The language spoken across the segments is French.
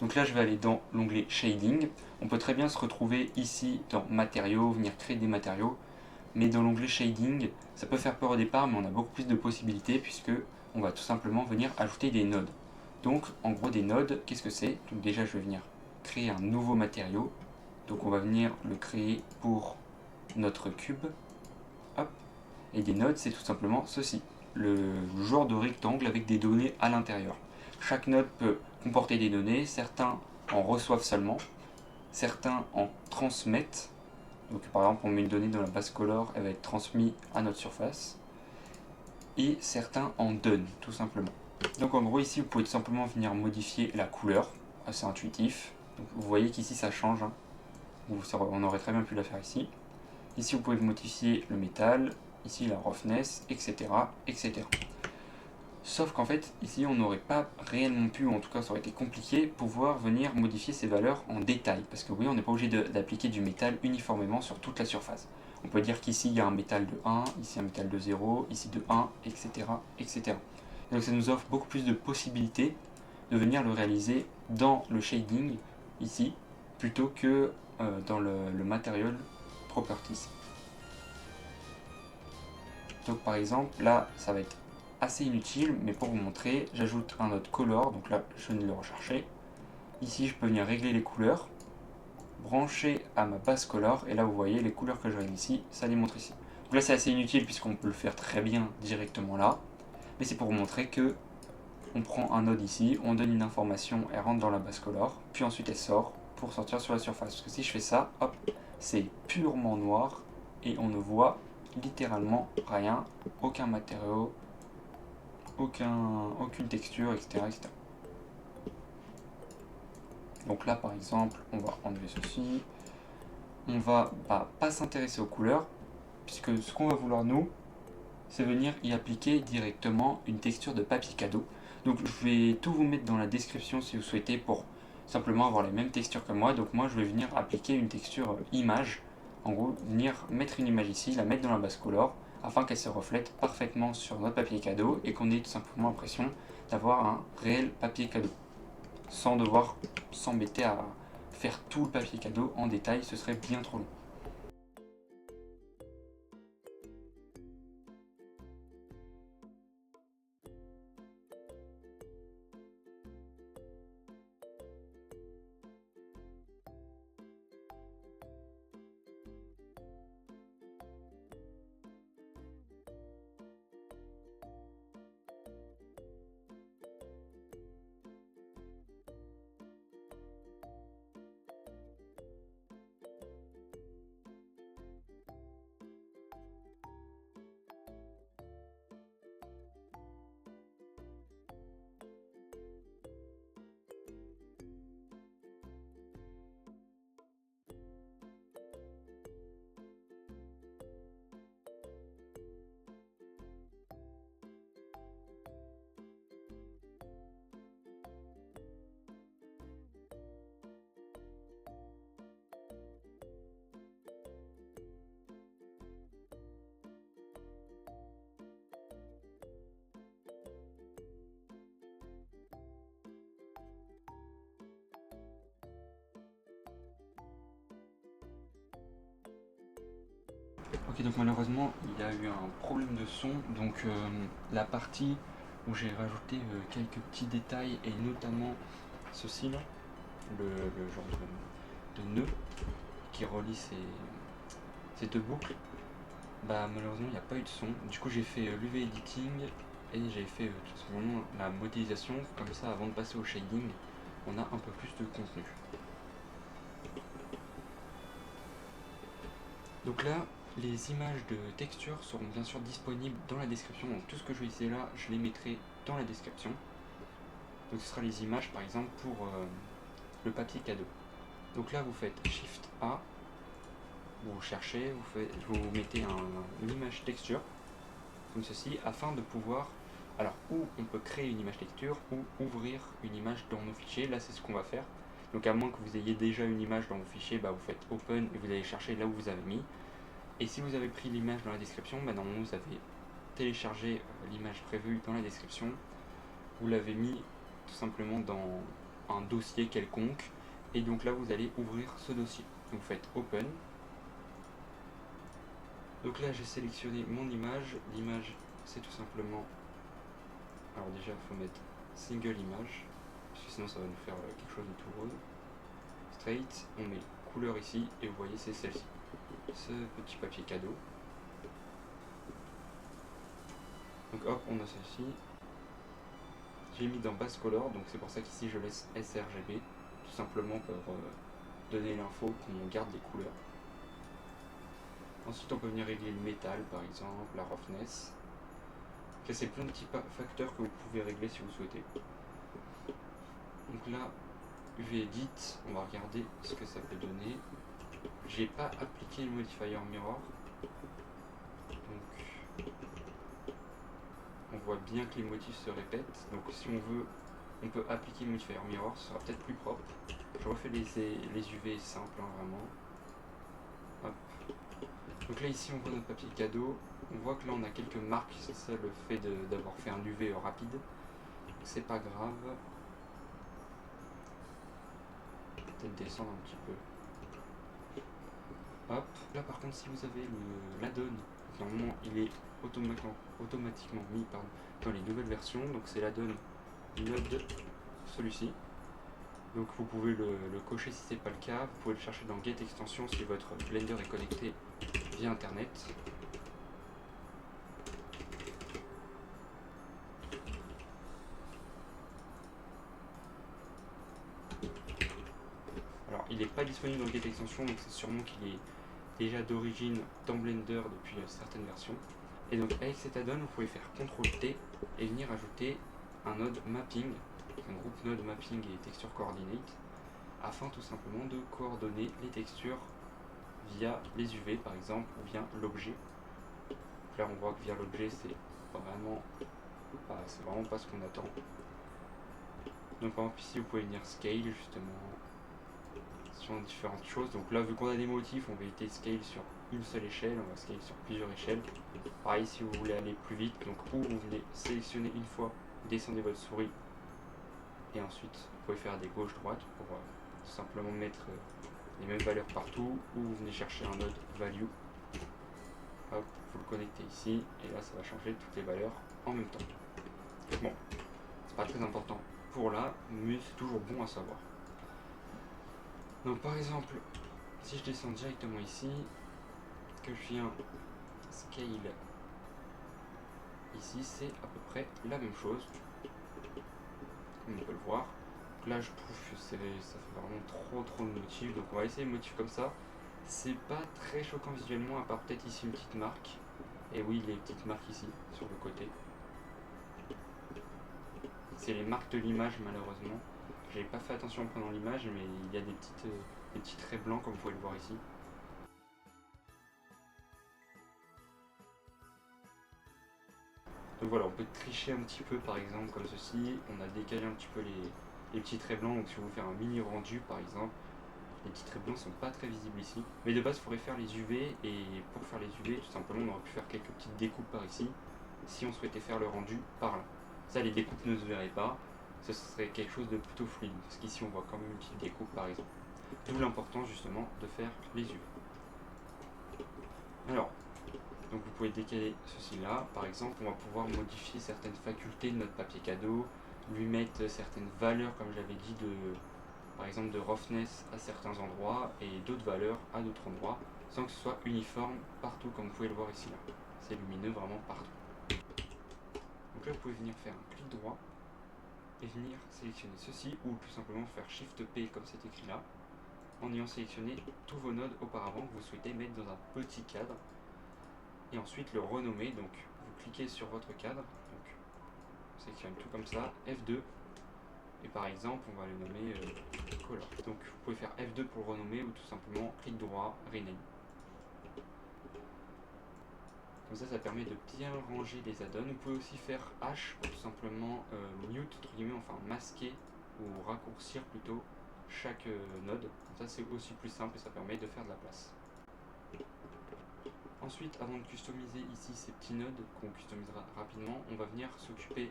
Donc là je vais aller dans l'onglet Shading. On peut très bien se retrouver ici dans Matériaux, venir créer des matériaux. Mais dans l'onglet Shading, ça peut faire peur au départ, mais on a beaucoup plus de possibilités puisque on va tout simplement venir ajouter des nodes. Donc en gros des nodes, qu'est-ce que c'est? Donc déjà je vais venir créer un nouveau matériau. Donc on va venir le créer pour notre cube. Hop. Et des nodes, c'est tout simplement ceci. Le genre de rectangle avec des données à l'intérieur. Chaque node peut comporter des données, certains en reçoivent seulement, certains en transmettent. Donc par exemple, on met une donnée dans la base color, elle va être transmise à notre surface. Et certains en donnent, tout simplement. Donc en gros, ici, vous pouvez tout simplement venir modifier la couleur, assez intuitif. Donc, vous voyez qu'ici, ça change. Hein. On aurait très bien pu la faire ici. Ici, vous pouvez modifier le métal, ici la roughness, etc. etc. Sauf qu'en fait, ici, on n'aurait pas réellement pu, ou en tout cas, ça aurait été compliqué, pouvoir venir modifier ces valeurs en détail. Parce que oui, on n'est pas obligé d'appliquer du métal uniformément sur toute la surface. On peut dire qu'ici, il y a un métal de 1, ici un métal de 0, ici de 1, etc. etc. Et donc ça nous offre beaucoup plus de possibilités de venir le réaliser dans le shading, ici, plutôt que dans le material properties. Donc par exemple, là, ça va être assez inutile, mais pour vous montrer, j'ajoute un autre color, donc là, je viens de le rechercher. Ici, je peux venir régler les couleurs, brancher à ma base color, et là, vous voyez, les couleurs que je règle ici, ça les montre ici. Donc là, c'est assez inutile, puisqu'on peut le faire très bien directement là, mais c'est pour vous montrer que on prend un node ici, on donne une information, elle rentre dans la base color, puis ensuite elle sort pour sortir sur la surface. Parce que si je fais ça, hop, c'est purement noir, et on ne voit littéralement rien, aucun matériau, aucune texture, etc., etc. Donc là par exemple, on va enlever ceci. On va pas s'intéresser aux couleurs, puisque ce qu'on va vouloir nous, c'est venir y appliquer directement une texture de papier cadeau. Donc je vais tout vous mettre dans la description si vous souhaitez pour simplement avoir les mêmes textures que moi. Donc moi je vais venir appliquer une texture image. En gros, venir mettre une image ici, la mettre dans la base color, afin qu'elle se reflète parfaitement sur notre papier cadeau et qu'on ait tout simplement l'impression d'avoir un réel papier cadeau. Sans devoir s'embêter à faire tout le papier cadeau en détail, ce serait bien trop long. Ok, donc malheureusement il y a eu un problème de son, donc la partie où j'ai rajouté quelques petits détails et notamment ceci là, le genre de nœud qui relie ces deux boucles, bah malheureusement il n'y a pas eu de son. Du coup j'ai fait l'UV editing et j'ai fait tout simplement la modélisation, comme ça avant de passer au shading on a un peu plus de contenu. Donc là, les images de texture seront bien sûr disponibles dans la description. Donc tout ce que je vais utiliser là, je les mettrai dans la description. Donc ce sera les images par exemple pour le papier cadeau. Donc là vous faites Shift A, vous cherchez, vous mettez une image texture, comme ceci, afin de pouvoir, alors ou on peut créer une image texture ou ouvrir une image dans nos fichiers. Là c'est ce qu'on va faire. Donc à moins que vous ayez déjà une image dans vos fichiers, bah, vous faites Open et vous allez chercher là où vous avez mis. Et si vous avez pris l'image dans la description, bah normalement vous avez téléchargé l'image prévue dans la description. Vous l'avez mis tout simplement un dossier quelconque. Et donc là, vous allez ouvrir ce dossier. Donc vous faites Open. Donc là, j'ai sélectionné mon image. L'image, c'est tout simplement... Alors déjà, il faut mettre Single Image, parce que sinon ça va nous faire quelque chose de tout rose. Straight, on met couleur ici, et vous voyez, c'est celle-ci. Ce petit papier cadeau. Donc hop, on a celle-ci. J'ai mis dans Base Color, donc c'est pour ça qu'ici je laisse sRGB, tout simplement pour donner l'info qu'on garde les couleurs. Ensuite on peut venir régler le métal par exemple, la roughness. Là c'est plein de petits facteurs que vous pouvez régler si vous souhaitez. Donc là, UV Edit, on va regarder ce que ça peut donner. J'ai pas appliqué le modifier mirror. Donc on voit bien que les motifs se répètent. Donc si on veut, on peut appliquer le modifier mirror, ce sera peut-être plus propre. Je refais les UV simples, hein, vraiment. Hop. Donc là ici on voit notre papier cadeau. On voit que là on a quelques marques, c'est ça le fait d'avoir fait un UV rapide. C'est pas grave. Peut-être descendre un petit peu. Hop. Là par contre si vous avez l'add-on, normalement il est automatiquement mis dans les nouvelles versions. Donc c'est l'add-on Node, celui-ci. Donc vous pouvez le cocher si c'est pas le cas. Vous pouvez le chercher dans Get Extension si votre Blender est connecté via internet. Alors il n'est pas disponible dans Get Extension, donc c'est sûrement qu'il est déjà d'origine dans Blender depuis certaines versions. Et donc avec cet add-on, vous pouvez faire CTRL-T et venir ajouter un node mapping, un groupe node mapping et texture coordinate, afin tout simplement de coordonner les textures via les UV par exemple, ou bien l'objet. Là on voit que via l'objet c'est vraiment pas ce qu'on attend. Donc par exemple ici vous pouvez venir scale justement sur différentes choses. Donc là vu qu'on a des motifs, on va éviter scale sur une seule échelle, on va scale sur plusieurs échelles. Pareil si vous voulez aller plus vite, donc ou vous venez sélectionner une fois, descendez votre souris et ensuite vous pouvez faire des gauche-droite pour tout simplement mettre les mêmes valeurs partout, ou vous venez chercher un node value. Hop, vous le connectez ici et là ça va changer toutes les valeurs en même temps. Bon, c'est pas très important pour là, mais c'est toujours bon à savoir. Donc par exemple, si je descends directement ici, que je viens scale ici, c'est à peu près la même chose, comme on peut le voir. Donc là je trouve que ça fait vraiment trop de motifs, donc on va essayer les motifs comme ça. C'est pas très choquant visuellement, à part peut-être ici une petite marque. Et oui, les petites marques ici, sur le côté. C'est les marques de l'image malheureusement. J'ai pas fait attention en prenant l'image, mais il y a des petits traits blancs comme vous pouvez le voir ici. Donc voilà, on peut tricher un petit peu par exemple comme ceci. On a décalé un petit peu les petits traits blancs. Donc si vous voulez faire un mini rendu par exemple, les petits traits blancs sont pas très visibles ici. Mais de base, il faudrait faire les UV. Et pour faire les UV, tout simplement, on aurait pu faire quelques petites découpes par ici. Si on souhaitait faire le rendu par là. Ça, les découpes ne se verraient pas. Ce serait quelque chose de plutôt fluide. Parce qu'ici, on voit quand même une petite découpe par exemple. D'où l'importance justement de faire les UV. Alors, donc vous pouvez décaler ceci là. Par exemple, on va pouvoir modifier certaines facultés de notre papier cadeau. Lui mettre certaines valeurs, comme j'avais dit, par exemple de roughness à certains endroits et d'autres valeurs à d'autres endroits, sans que ce soit uniforme partout comme vous pouvez le voir ici là. C'est lumineux vraiment partout. Donc là vous pouvez venir faire un clic droit et venir sélectionner ceci, ou tout simplement faire Shift P comme c'est écrit là, en ayant sélectionné tous vos nodes auparavant que vous souhaitez mettre dans un petit cadre, et ensuite le renommer. Donc vous cliquez sur votre cadre, donc on sélectionne tout comme ça, F2. Et par exemple, on va le nommer Color. Donc vous pouvez faire F2 pour le renommer, ou tout simplement clic droit, Rename. Comme ça permet de bien ranger les add-ons. Vous pouvez aussi faire H pour tout simplement mute, entre guillemets, enfin masquer ou raccourcir plutôt chaque node. Comme ça c'est aussi plus simple et ça permet de faire de la place. Ensuite, avant de customiser ici ces petits nodes qu'on customisera rapidement, on va venir s'occuper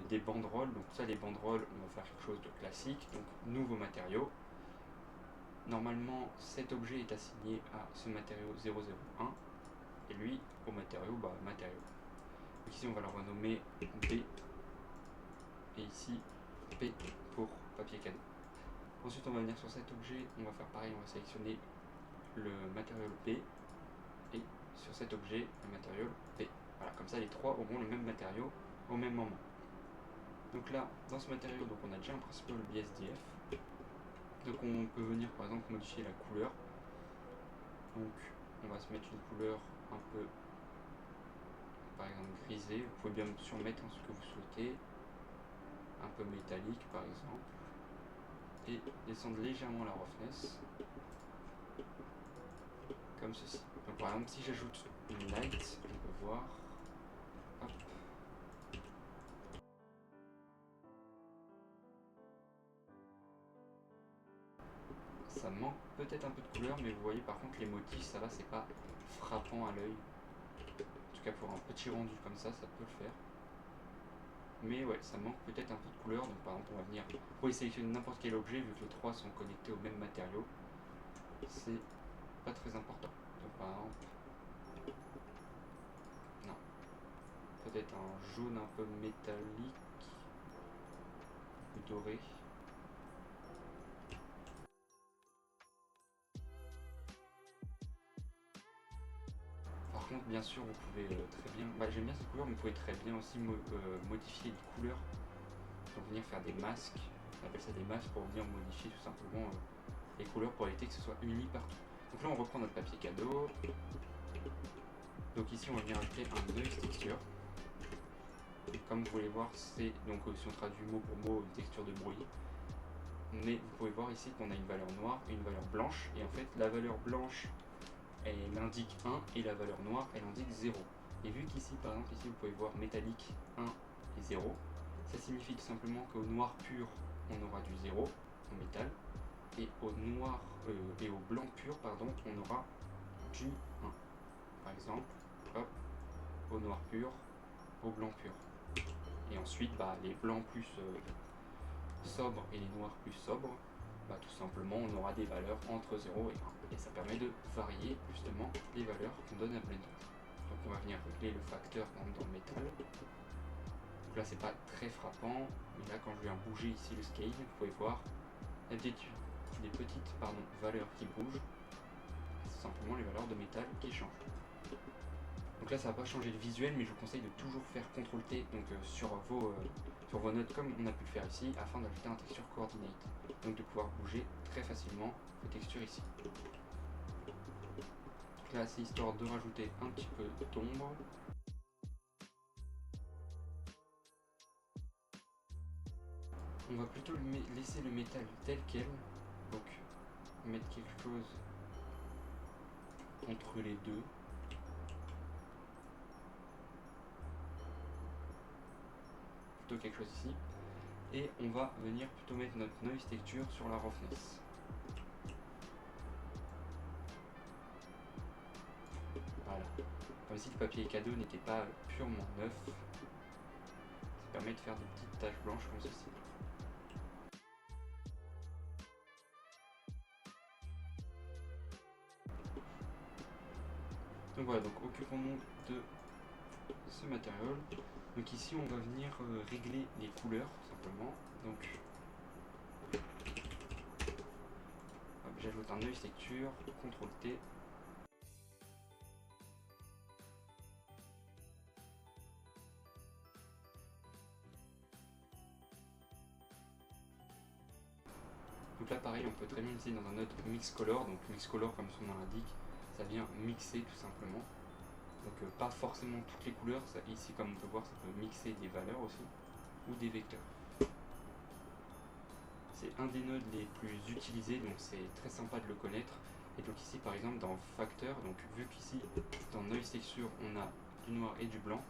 des banderoles. Donc ça, les banderoles, on va faire quelque chose de classique. Donc nouveau matériau. Normalement, cet objet est assigné à ce matériau 001 et lui au matériau matériau. Donc ici, on va le renommer B et ici P pour papier cadeau. Ensuite, on va venir sur cet objet, on va faire pareil, on va sélectionner le matériau B et sur cet objet, le matériau B. Voilà, comme ça, les trois auront le même matériau au même moment. Donc là, dans ce matériau, donc on a déjà un principal BSDF. Donc on peut venir par exemple modifier la couleur. Donc on va se mettre une couleur un peu, par exemple grisée. Vous pouvez bien surmettre ce que vous souhaitez. Un peu métallique par exemple. Et descendre légèrement la roughness. Comme ceci. Donc par exemple si j'ajoute une light, on peut voir. Hop. Ça manque peut-être un peu de couleur, mais vous voyez par contre les motifs, ça va, c'est pas frappant à l'œil. En tout cas pour un petit rendu comme ça peut le faire. Mais ouais, ça manque peut-être un peu de couleur, donc par exemple on va venir, vous pouvez sélectionner n'importe quel objet vu que les trois sont connectés au même matériau. C'est pas très important. Donc par exemple, non, peut-être un jaune un peu métallique ou doré. Par contre, bien sûr, vous pouvez très bien, j'aime bien cette couleur, mais vous pouvez très bien aussi modifier les couleurs. Donc venir faire des masques, on appelle ça des masques pour venir modifier tout simplement les couleurs pour éviter que ce soit uni partout. Donc là on reprend notre papier cadeau. Donc ici on va venir ajouter un noise texture. Et comme vous pouvez voir, c'est donc si on traduit mot pour mot une texture de bruit. Mais vous pouvez voir ici qu'on a une valeur noire et une valeur blanche. Et en fait la valeur blanche elle indique 1 et la valeur noire elle indique 0. Et vu qu'ici par exemple ici vous pouvez voir métallique 1 et 0, ça signifie tout simplement qu'au noir pur on aura du 0 en métal et au noir et au blanc pur pardon on aura du 1. Par exemple, hop, au noir pur, au blanc pur. Et ensuite les blancs plus sobres et les noirs plus sobres, tout simplement on aura des valeurs entre 0 et 1. Et ça permet de varier justement les valeurs qu'on donne à Blender. Donc on va venir régler le facteur dans le métal. Donc là c'est pas très frappant, mais là quand je viens bouger ici le scale, vous pouvez voir il y a des petites valeurs qui bougent. C'est simplement les valeurs de métal qui changent. Donc là ça va pas changer le visuel, mais je vous conseille de toujours faire CTRL-T donc, sur vos notes comme on a pu le faire ici, afin d'ajouter un texture coordinate. Donc de pouvoir bouger très facilement vos textures ici. Donc là c'est histoire de rajouter un petit peu d'ombre. On va plutôt laisser le métal tel quel, donc mettre quelque chose entre les deux. Plutôt quelque chose ici. Et on va venir plutôt mettre notre noise texture sur la roughness. Voilà. Comme si le papier cadeau n'était pas purement neuf. Ça permet de faire des petites taches blanches comme ceci. Donc voilà, donc occupons-nous de ce matériau. Donc ici on va venir régler les couleurs simplement. Donc j'ajoute un noise texture, CTRL-T. Donc là pareil on peut très bien l'utiliser dans un autre mix color. Donc mix color comme son nom l'indique, ça vient mixer tout simplement. Donc pas forcément toutes les couleurs, ici comme on peut voir ça peut mixer des valeurs aussi, ou des vecteurs. C'est un des nodes les plus utilisés, donc c'est très sympa de le connaître. Et donc ici par exemple dans Facteur, donc vu qu'ici dans Noise Texture on a du noir et du blanc,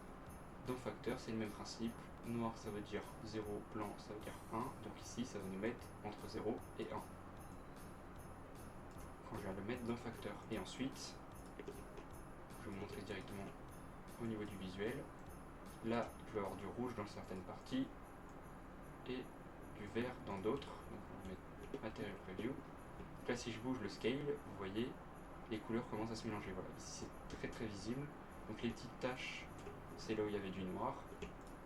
dans Facteur c'est le même principe, noir ça veut dire 0, blanc ça veut dire 1, donc ici ça va nous mettre entre 0 et 1. Quand je vais le mettre dans Facteur. Et ensuite, je vais vous montrer directement au niveau du visuel. là je vais avoir du rouge dans certaines parties et du vert dans d'autres. Donc on va mettre Material Preview. Donc là si je bouge le scale, vous voyez les couleurs commencent à se mélanger. Voilà, ici c'est très très visible. Donc les petites taches, c'est là où il y avait du noir.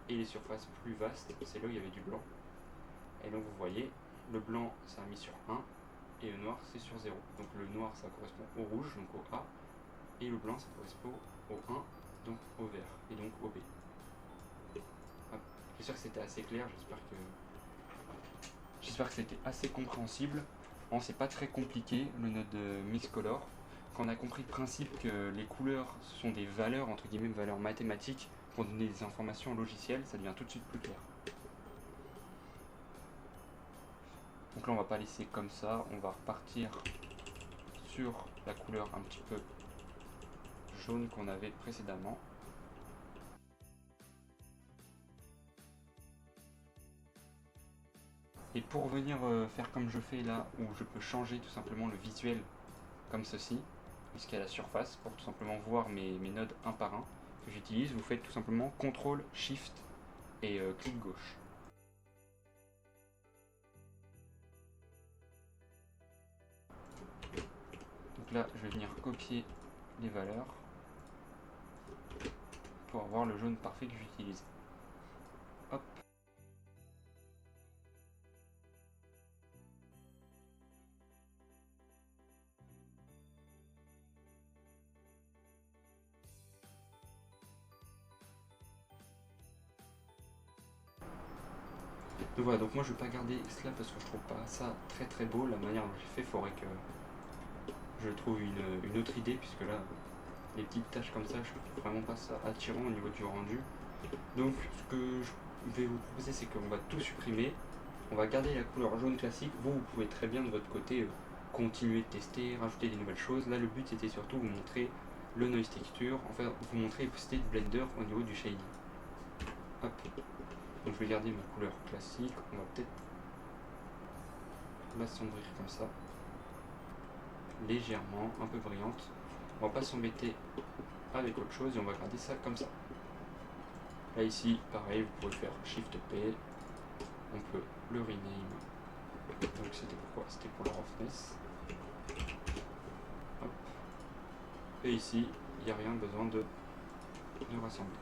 Et les surfaces plus vastes, c'est là où il y avait du blanc. Et donc vous voyez, le blanc ça a mis sur 1 et le noir c'est sur 0. Donc le noir ça correspond au rouge, donc au A, et le blanc ça correspond au 1, donc au vert, et donc au B. J'espère que c'était assez clair, j'espère que c'était assez compréhensible. Bon, c'est pas très compliqué le node Mixcolor. Quand on a compris le principe que les couleurs ce sont des valeurs, entre guillemets, valeurs mathématiques pour donner des informations au logiciel, ça devient tout de suite plus clair. Donc là on va pas laisser comme ça, on va repartir sur la couleur un petit peu jaune qu'on avait précédemment. Et pour venir faire comme je fais là, où je peux changer tout simplement le visuel comme ceci, jusqu'à la surface, pour tout simplement voir mes nodes un par un que j'utilise, vous faites tout simplement CTRL, SHIFT et clic gauche. Donc là, je vais venir copier les valeurs pour avoir le jaune parfait que j'utilise. Hop. Donc voilà, donc moi je vais pas garder cela parce que je trouve pas ça très très beau. La manière dont j'ai fait, il faudrait que je trouve une autre idée, puisque là, les petites taches comme ça, je trouve vraiment pas ça attirant au niveau du rendu. Donc ce que je vais vous proposer, c'est qu'on va tout supprimer. On va garder la couleur jaune classique. Vous pouvez très bien de votre côté continuer de tester, rajouter des nouvelles choses. Là le but c'était surtout vous montrer le noise texture, enfin vous montrer les possibilités de Blender au niveau du shading. Hop. Donc je vais garder ma couleur classique. On va peut-être l'assombrir comme ça, légèrement, un peu brillante. On va pas s'embêter avec autre chose et on va garder ça comme ça. Là ici, pareil, vous pouvez faire Shift P, on peut le rename. Donc c'était pourquoi? C'était pour la roughness. Hop. Et ici, il n'y a rien besoin de rassembler.